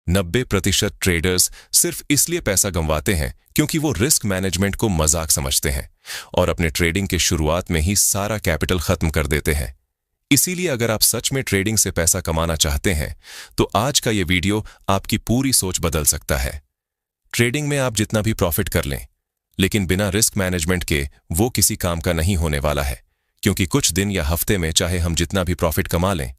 90% traders सिर्फ इसलिए पैसा गंवाते हैं क्योंकि वो रिस्क मैनेजमेंट को मजाक समझते हैं और अपने ट्रेडिंग के शुरुआत में ही सारा कैपिटल खत्म कर देते हैं। इसीलिए अगर आप सच में ट्रेडिंग से पैसा कमाना चाहते हैं तो आज का ये वीडियो आपकी पूरी सोच बदल सकता है। ट्रेडिंग में आप जितना भी प्रॉफिट कर लें, लेकिन बिना रिस्क मैनेजमेंट के वो किसी काम का नहीं होने वाला है, क्योंकि कुछ दिन या हफ्ते में चाहे हम जितना भी प्रॉफिट कमा लें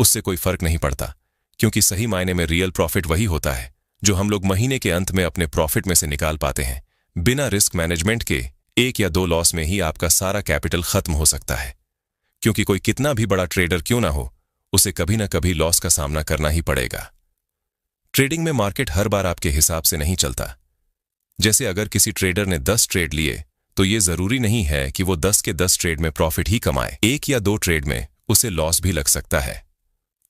उससे कोई फर्क नहीं पड़ता, क्योंकि सही मायने में रियल प्रॉफिट वही होता है जो हम लोग महीने के अंत में अपने प्रॉफिट में से निकाल पाते हैं। बिना रिस्क मैनेजमेंट के 1 या 2 लॉस में ही आपका सारा कैपिटल खत्म हो सकता है, क्योंकि कोई कितना भी बड़ा ट्रेडर क्यों ना हो, उसे कभी ना कभी लॉस का सामना करना ही पड़ेगा। ट्रेडिंग में मार्केट हर बार आपके हिसाब से नहीं चलता। जैसे अगर किसी ट्रेडर ने 10 ट्रेड लिए तो ये जरूरी नहीं है कि वो 10 के 10 ट्रेड में प्रॉफिट ही कमाए। 1 या 2 ट्रेड में उसे लॉस भी लग सकता है,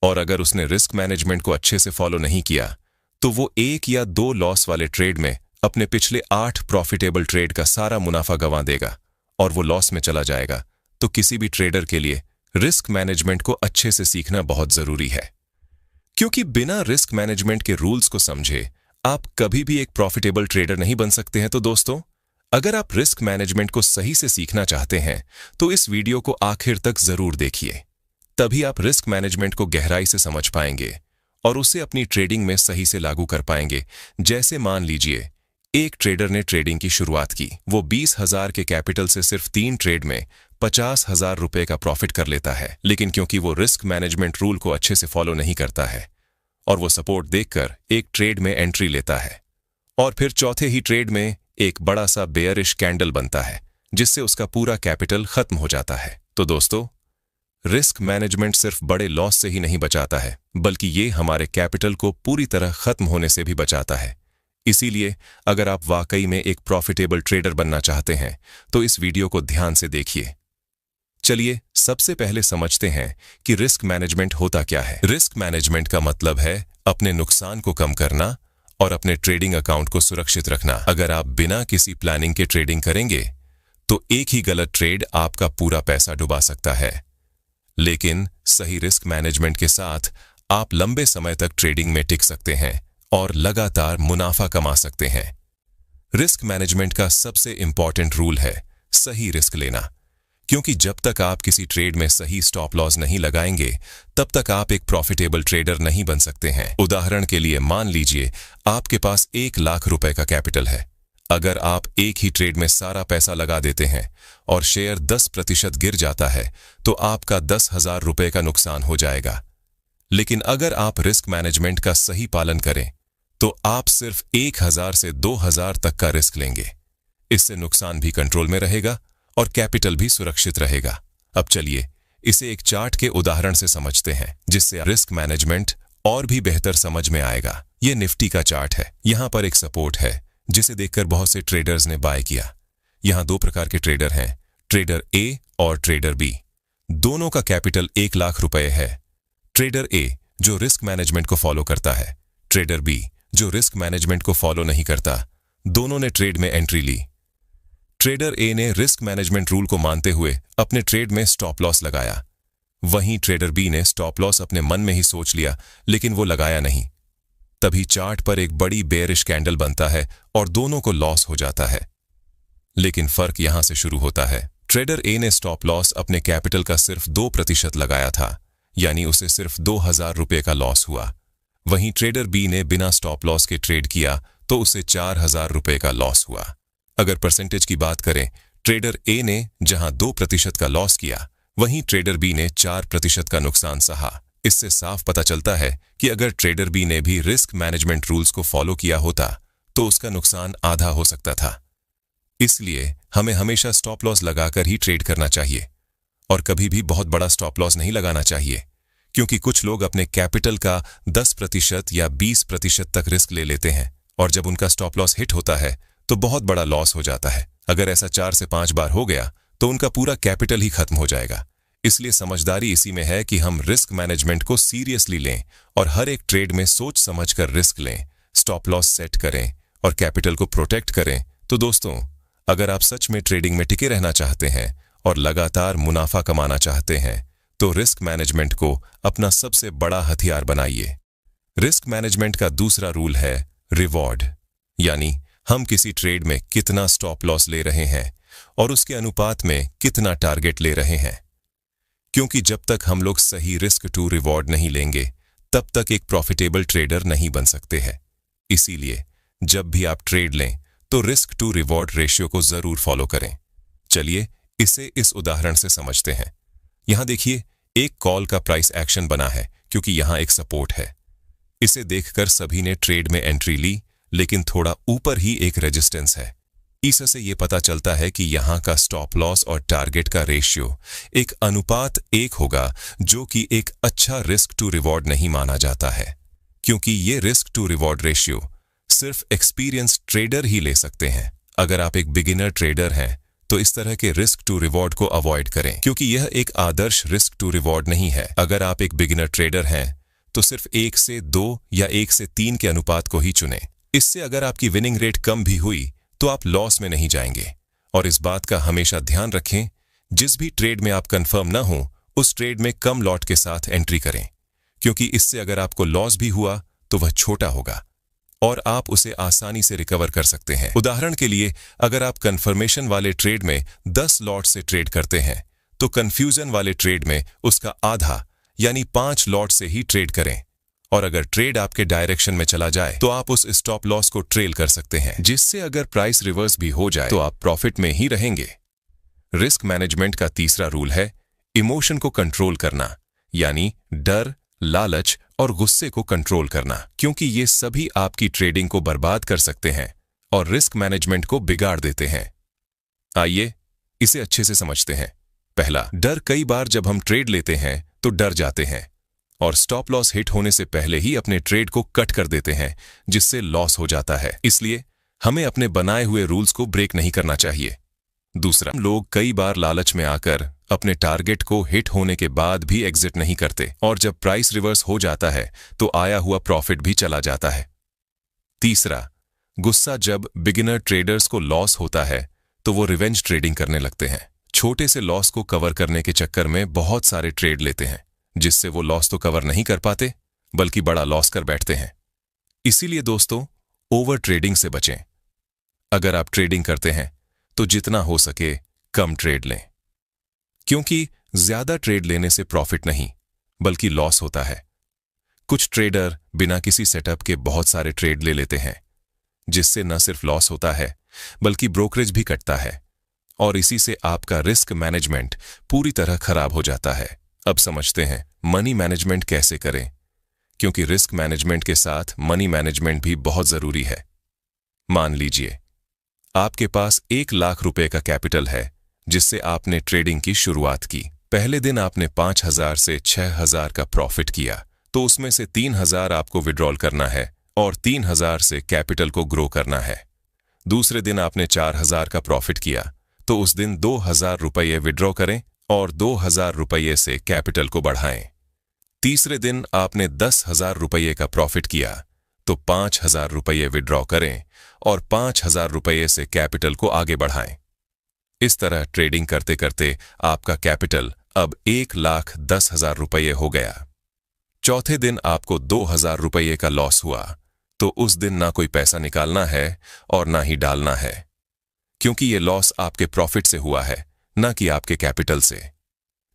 और अगर उसने रिस्क मैनेजमेंट को अच्छे से फॉलो नहीं किया तो वो 1 या 2 लॉस वाले ट्रेड में अपने पिछले 8 प्रॉफिटेबल ट्रेड का सारा मुनाफा गंवा देगा और वो लॉस में चला जाएगा। तो किसी भी ट्रेडर के लिए रिस्क मैनेजमेंट को अच्छे से सीखना बहुत जरूरी है, क्योंकि बिना रिस्क मैनेजमेंट के रूल्स को समझे आप कभी भी एक प्रॉफिटेबल ट्रेडर नहीं बन सकते हैं। तो दोस्तों, अगर आप रिस्क मैनेजमेंट को सही से सीखना चाहते हैं तो इस वीडियो को आखिर तक जरूर देखिए, तभी आप रिस्क मैनेजमेंट को गहराई से समझ पाएंगे और उसे अपनी ट्रेडिंग में सही से लागू कर पाएंगे। जैसे मान लीजिए एक ट्रेडर ने ट्रेडिंग की शुरुआत की, वो 20,000 के कैपिटल से सिर्फ 3 ट्रेड में 50,000 रुपए का प्रॉफिट कर लेता है, लेकिन क्योंकि वो रिस्क मैनेजमेंट रूल को अच्छे से फॉलो नहीं करता है और वो सपोर्ट देखकर एक ट्रेड में एंट्री लेता है और फिर चौथे ही ट्रेड में एक बड़ा सा बेयरिश कैंडल बनता है, जिससे उसका पूरा कैपिटल खत्म हो जाता है। तो दोस्तों, रिस्क मैनेजमेंट सिर्फ बड़े लॉस से ही नहीं बचाता है, बल्कि ये हमारे कैपिटल को पूरी तरह खत्म होने से भी बचाता है। इसीलिए अगर आप वाकई में एक प्रॉफिटेबल ट्रेडर बनना चाहते हैं तो इस वीडियो को ध्यान से देखिए। चलिए सबसे पहले समझते हैं कि रिस्क मैनेजमेंट होता क्या है। रिस्क मैनेजमेंट का मतलब है अपने नुकसान को कम करना और अपने ट्रेडिंग अकाउंट को सुरक्षित रखना। अगर आप बिना किसी प्लानिंग के ट्रेडिंग करेंगे तो एक ही गलत ट्रेड आपका पूरा पैसा डुबा सकता है, लेकिन सही रिस्क मैनेजमेंट के साथ आप लंबे समय तक ट्रेडिंग में टिक सकते हैं और लगातार मुनाफा कमा सकते हैं। रिस्क मैनेजमेंट का सबसे इंपॉर्टेंट रूल है सही रिस्क लेना, क्योंकि जब तक आप किसी ट्रेड में सही स्टॉप लॉस नहीं लगाएंगे तब तक आप एक प्रॉफिटेबल ट्रेडर नहीं बन सकते हैं। उदाहरण के लिए मान लीजिए आपके पास 1 लाख रुपए का कैपिटल है। अगर आप एक ही ट्रेड में सारा पैसा लगा देते हैं और शेयर 10% गिर जाता है तो आपका 10,000 रुपए का नुकसान हो जाएगा। लेकिन अगर आप रिस्क मैनेजमेंट का सही पालन करें तो आप सिर्फ 1,000 से 2,000 तक का रिस्क लेंगे। इससे नुकसान भी कंट्रोल में रहेगा और कैपिटल भी सुरक्षित रहेगा। अब चलिए इसे एक चार्ट के उदाहरण से समझते हैं, जिससे रिस्क मैनेजमेंट और भी बेहतर समझ में आएगा। यह निफ्टी का चार्ट है। यहां पर एक सपोर्ट है जिसे देखकर बहुत से ट्रेडर्स ने बाय किया। यहां 2 प्रकार के ट्रेडर हैं, ट्रेडर ए और ट्रेडर बी। दोनों का कैपिटल 1 लाख रुपए है। ट्रेडर ए जो रिस्क मैनेजमेंट को फॉलो करता है, ट्रेडर बी जो रिस्क मैनेजमेंट को फॉलो नहीं करता। दोनों ने ट्रेड में एंट्री ली। ट्रेडर ए ने रिस्क मैनेजमेंट रूल को मानते हुए अपने ट्रेड में स्टॉप लॉस लगाया। वहीं ट्रेडर बी ने स्टॉप लॉस अपने मन में ही सोच लिया, लेकिन वो लगाया नहीं। तभी चार्ट पर एक बड़ी बेयरिश कैंडल बनता है और दोनों को लॉस हो जाता है। लेकिन फर्क यहां से शुरू होता है। ट्रेडर ए ने स्टॉप लॉस अपने कैपिटल का सिर्फ 2% लगाया था, यानी उसे सिर्फ 2,000 रुपए का लॉस हुआ। वहीं ट्रेडर बी ने बिना स्टॉप लॉस के ट्रेड किया तो उसे 4,000 रुपए का लॉस हुआ। अगर परसेंटेज की बात करें, ट्रेडर ए ने जहां 2% का लॉस किया, वहीं ट्रेडर बी ने 4% का नुकसान सहा। इससे साफ पता चलता है कि अगर ट्रेडर बी ने भी रिस्क मैनेजमेंट रूल्स को फॉलो किया होता तो उसका नुकसान आधा हो सकता था। इसलिए हमें हमेशा स्टॉप लॉस लगाकर ही ट्रेड करना चाहिए और कभी भी बहुत बड़ा स्टॉप लॉस नहीं लगाना चाहिए, क्योंकि कुछ लोग अपने कैपिटल का 10% या 20% तक रिस्क ले लेते हैं और जब उनका स्टॉप लॉस हिट होता है तो बहुत बड़ा लॉस हो जाता है। अगर ऐसा 4 से 5 बार हो गया तो उनका पूरा कैपिटल ही खत्म हो जाएगा। इसलिए समझदारी इसी में है कि हम रिस्क मैनेजमेंट को सीरियसली लें और हर एक ट्रेड में सोच समझकर रिस्क लें, स्टॉप लॉस सेट करें और कैपिटल को प्रोटेक्ट करें। तो दोस्तों, अगर आप सच में ट्रेडिंग में टिके रहना चाहते हैं और लगातार मुनाफा कमाना चाहते हैं तो रिस्क मैनेजमेंट को अपना सबसे बड़ा हथियार बनाइए। रिस्क मैनेजमेंट का दूसरा रूल है रिवॉर्ड, यानी हम किसी ट्रेड में कितना स्टॉप लॉस ले रहे हैं और उसके अनुपात में कितना टारगेट ले रहे हैं। क्योंकि जब तक हम लोग सही रिस्क टू रिवॉर्ड नहीं लेंगे, तब तक एक प्रॉफिटेबल ट्रेडर नहीं बन सकते हैं। इसीलिए जब भी आप ट्रेड लें तो रिस्क टू रिवॉर्ड रेशियो को जरूर फॉलो करें। चलिए इसे इस उदाहरण से समझते हैं। यहां देखिए, एक कॉल का प्राइस एक्शन बना है क्योंकि यहां एक सपोर्ट है। इसे देखकर सभी ने ट्रेड में एंट्री ली, लेकिन थोड़ा ऊपर ही एक रेजिस्टेंस है। इससे ये पता चलता है कि यहां का स्टॉप लॉस और टारगेट का रेशियो एक अनुपात 1 होगा, जो कि एक अच्छा रिस्क टू रिवॉर्ड नहीं माना जाता है, क्योंकि ये रिस्क टू रिवॉर्ड रेशियो सिर्फ एक्सपीरियंस ट्रेडर ही ले सकते हैं। अगर आप एक बिगिनर ट्रेडर हैं तो इस तरह के रिस्क टू रिवॉर्ड को अवॉइड करें, क्योंकि यह एक आदर्श रिस्क टू रिवॉर्ड नहीं है। अगर आप एक बिगिनर ट्रेडर हैं तो सिर्फ 1 से 2 या 1 से 3 के अनुपात को ही चुनें। इससे अगर आपकी विनिंग रेट कम भी हुई तो आप लॉस में नहीं जाएंगे। और इस बात का हमेशा ध्यान रखें, जिस भी ट्रेड में आप कंफर्म ना हो, उस ट्रेड में कम लॉट के साथ एंट्री करें, क्योंकि इससे अगर आपको लॉस भी हुआ तो वह छोटा होगा और आप उसे आसानी से रिकवर कर सकते हैं। उदाहरण के लिए, अगर आप कंफर्मेशन वाले ट्रेड में 10 लॉट से ट्रेड करते हैं तो कंफ्यूजन वाले ट्रेड में उसका आधा यानी 5 लॉट से ही ट्रेड करें। और अगर ट्रेड आपके डायरेक्शन में चला जाए तो आप उस स्टॉप लॉस को ट्रेल कर सकते हैं, जिससे अगर प्राइस रिवर्स भी हो जाए तो आप प्रॉफिट में ही रहेंगे। रिस्क मैनेजमेंट का तीसरा रूल है इमोशन को कंट्रोल करना, यानी डर, लालच और गुस्से को कंट्रोल करना, क्योंकि ये सभी आपकी ट्रेडिंग को बर्बाद कर सकते हैं और रिस्क मैनेजमेंट को बिगाड़ देते हैं। आइए इसे अच्छे से समझते हैं। पहला, डर। कई बार जब हम ट्रेड लेते हैं तो डर जाते हैं और स्टॉप लॉस हिट होने से पहले ही अपने ट्रेड को कट कर देते हैं, जिससे लॉस हो जाता है। इसलिए हमें अपने बनाए हुए रूल्स को ब्रेक नहीं करना चाहिए। दूसरा, लोग कई बार लालच में आकर अपने टारगेट को हिट होने के बाद भी एग्जिट नहीं करते और जब प्राइस रिवर्स हो जाता है तो आया हुआ प्रॉफिट भी चला जाता है। तीसरा, गुस्सा। जब बिगिनर ट्रेडर्स को लॉस होता है तो वो रिवेंज ट्रेडिंग करने लगते हैं। छोटे से लॉस को कवर करने के चक्कर में बहुत सारे ट्रेड लेते हैं, जिससे वो लॉस तो कवर नहीं कर पाते बल्कि बड़ा लॉस कर बैठते हैं। इसीलिए दोस्तों, ओवर ट्रेडिंग से बचें। अगर आप ट्रेडिंग करते हैं तो जितना हो सके कम ट्रेड लें, क्योंकि ज्यादा ट्रेड लेने से प्रॉफिट नहीं बल्कि लॉस होता है। कुछ ट्रेडर बिना किसी सेटअप के बहुत सारे ट्रेड ले लेते हैं, जिससे न सिर्फ लॉस होता है बल्कि ब्रोकरेज भी कटता है और इसी से आपका रिस्क मैनेजमेंट पूरी तरह खराब हो जाता है। अब समझते हैं मनी मैनेजमेंट कैसे करें, क्योंकि रिस्क मैनेजमेंट के साथ मनी मैनेजमेंट भी बहुत जरूरी है। मान लीजिए आपके पास 1 लाख रुपए का कैपिटल है, जिससे आपने ट्रेडिंग की शुरुआत की। पहले दिन आपने 5,000 से 6,000 का प्रॉफिट किया, तो उसमें से 3,000 आपको विड्रॉल करना है और 3,000 से कैपिटल को ग्रो करना है। दूसरे दिन आपने 4,000 का प्रॉफिट किया, तो उस दिन 2,000 रुपये विड्रॉ करें और 2,000 रुपये से कैपिटल को बढ़ाएं। तीसरे दिन आपने 10,000 रुपये का प्रॉफिट किया, तो 5,000 रुपये विड्रॉ करें और 5,000 रुपये से कैपिटल को आगे बढ़ाएं। इस तरह ट्रेडिंग करते करते आपका कैपिटल अब 1,10,000 रुपये हो गया। चौथे दिन आपको 2,000 रुपये का लॉस हुआ, तो उस दिन ना कोई पैसा निकालना है और ना ही डालना है, क्योंकि ये लॉस आपके प्रॉफिट से हुआ है, ना कि आपके कैपिटल से।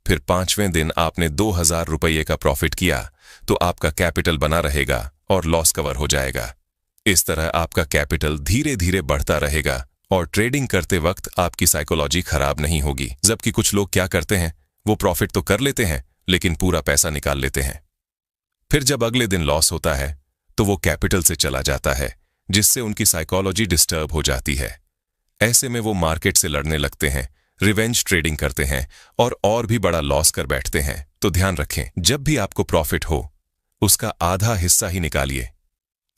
फिर 5वें दिन आपने 2,000 रुपये का प्रॉफिट किया, तो आपका कैपिटल बना रहेगा और लॉस कवर हो जाएगा। इस तरह आपका कैपिटल धीरे धीरे बढ़ता रहेगा और ट्रेडिंग करते वक्त आपकी साइकोलॉजी खराब नहीं होगी। जबकि कुछ लोग क्या करते हैं, वो प्रॉफिट तो कर लेते हैं लेकिन पूरा पैसा निकाल लेते हैं। फिर जब अगले दिन लॉस होता है तो वो कैपिटल से चला जाता है, जिससे उनकी साइकोलॉजी डिस्टर्ब हो जाती है। ऐसे में वो मार्केट से लड़ने लगते हैं, रिवेंज ट्रेडिंग करते हैं और भी बड़ा लॉस कर बैठते हैं। तो ध्यान रखें, जब भी आपको प्रॉफिट हो उसका आधा हिस्सा ही निकालिए।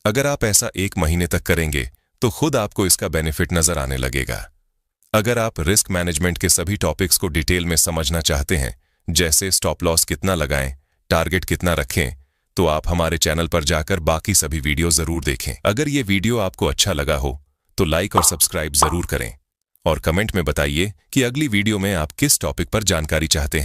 अगर आप ऐसा 1 महीने तक करेंगे तो खुद आपको इसका बेनिफिट नजर आने लगेगा। अगर आप रिस्क मैनेजमेंट के सभी टॉपिक्स को डिटेल में समझना चाहते हैं, जैसे स्टॉप लॉस कितना लगाएं, टारगेट कितना रखें, तो आप हमारे चैनल पर जाकर बाकी सभी वीडियो जरूर देखें। अगर ये वीडियो आपको अच्छा लगा हो तो लाइक और सब्सक्राइब जरूर करें और कमेंट में बताइए कि अगली वीडियो में आप किस टॉपिक पर जानकारी चाहते हैं।